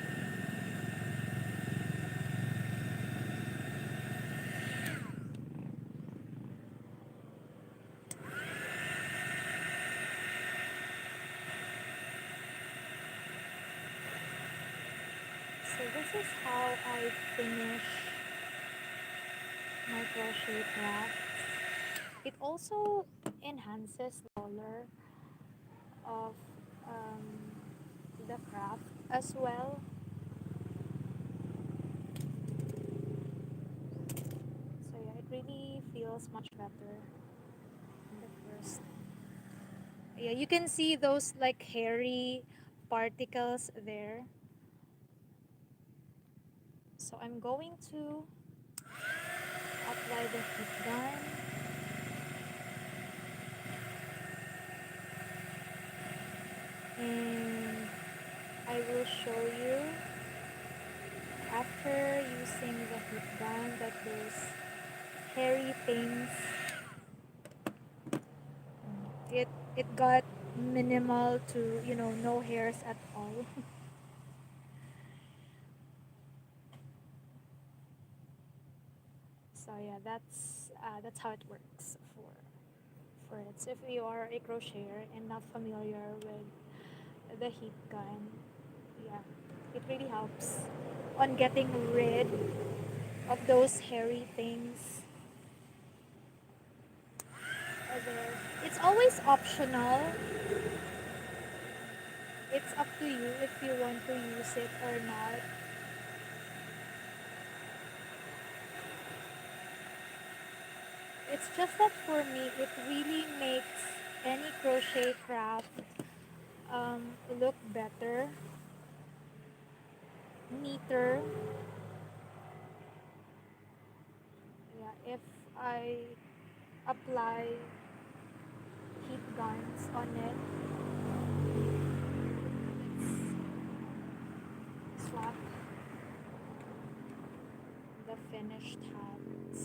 So this is how I finish my crochet crafts. It also enhances the color of um, the craft as well. So yeah, it really feels much better in the first. Yeah, you can see those like hairy particles there. So I'm going to apply the heat gun. And I will show you after using the heat gun that those hairy things, it got minimal to no hairs at all. So yeah, that's how it works for it. So if you are a crocheter and not familiar with the heat gun, yeah, it really helps on getting rid of those hairy things there. It's always optional. It's up to you if you want to use it or not. It's just that for me, it really makes any crochet craft look better, neater. Yeah, if I apply heat guns on it, let's swap the finished hats.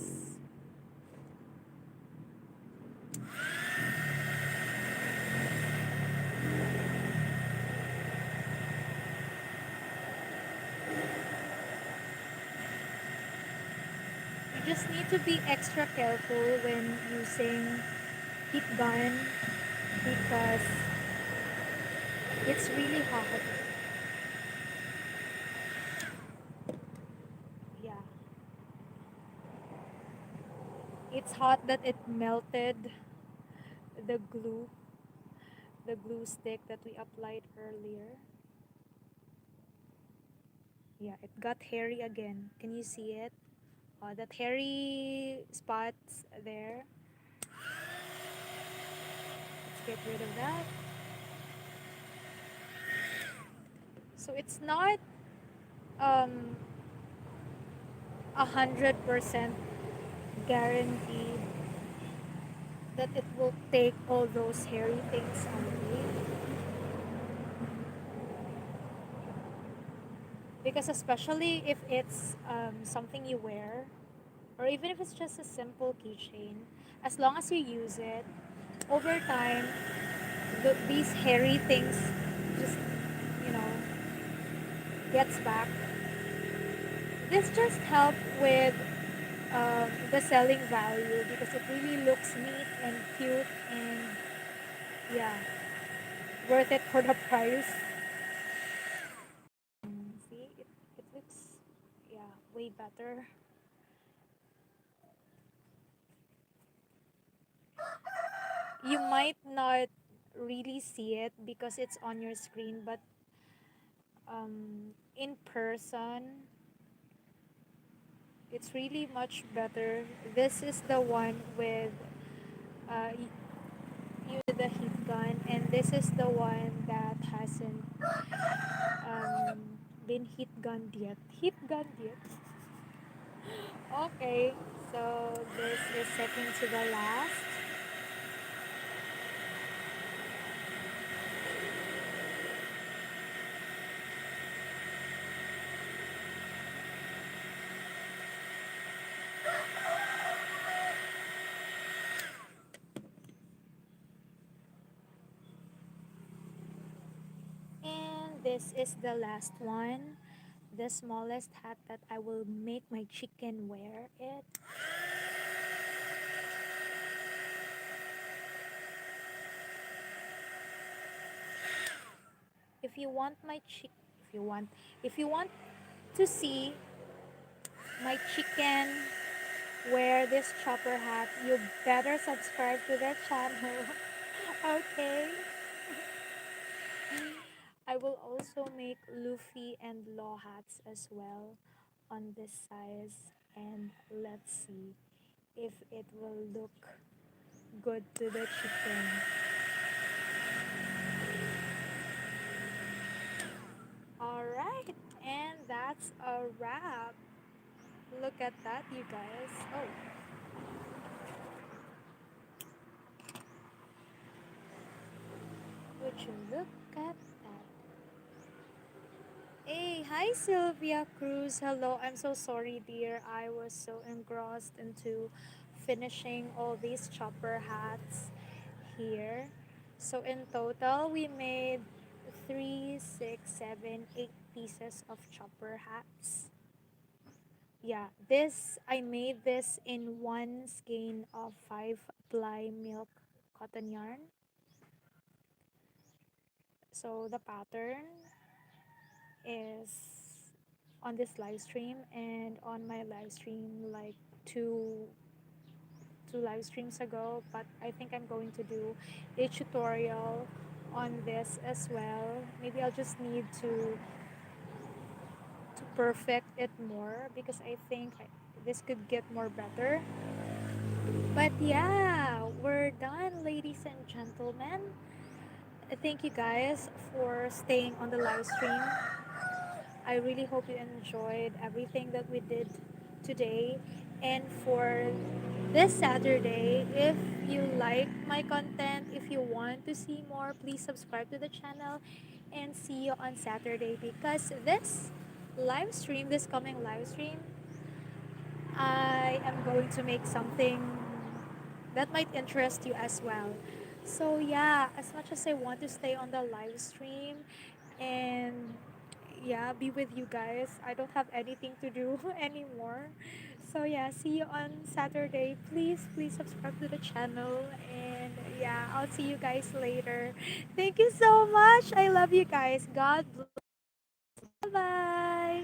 You just need to be extra careful when using heat gun because it's really hot. Yeah, it's hot that it melted the glue, the glue stick that we applied earlier. Yeah, it got hairy again. Can you see it? That hairy spots there. Let's get rid of that. So it's not um 100% guaranteed that it will take all those hairy things away. Because especially if it's something you wear, or even if it's just a simple keychain, as long as you use it, over time, these hairy things just, you know, gets back. This just helped with the selling value because it really looks neat and cute and yeah, worth it for the price. See, it looks, yeah, way better. You might not really see it because it's on your screen, but in person, it's really much better. This is the one with the heat gun, and this is the one that hasn't been heat gunned yet. Heat gunned yet. Okay, so this is second to the last. And this is the last one. The smallest hat that I will make my chicken wear it. If you want my chick if you want to see my chicken wear this chopper hat, you better subscribe to the channel. Okay. I will also make Luffy and Law hats as well on this size, and let's see if it will look good to the chicken. Alright, and that's a wrap. Look at that, you guys. Oh, would you look at that? Hey, hi Sylvia Cruz. Hello. I'm so sorry, dear. I was so engrossed into finishing all these chopper hats here. So in total, we made 3, 6, 7, 8 pieces of chopper hats. Yeah, this I made this in one skein of 5 ply milk cotton yarn. So the pattern is on this live stream and on my live stream like two live streams ago, but I think I'm going to do a tutorial on this as well. Maybe I'll just need to perfect it more because I think this could get more better. But yeah, we're done, ladies and gentlemen. Thank you guys for staying on the live stream. I really hope you enjoyed everything that we did today. And for this Saturday, if you like my content, if you want to see more, please subscribe to the channel and see you on Saturday because this coming live stream, I am going to make something that might interest you as well. So yeah, as much as I want to stay on the live stream and yeah, be with you guys, I don't have anything to do anymore. So yeah, see you on Saturday. Please subscribe to the channel and yeah, I'll see you guys later. Thank you so much. I love you guys. God bless. Bye bye.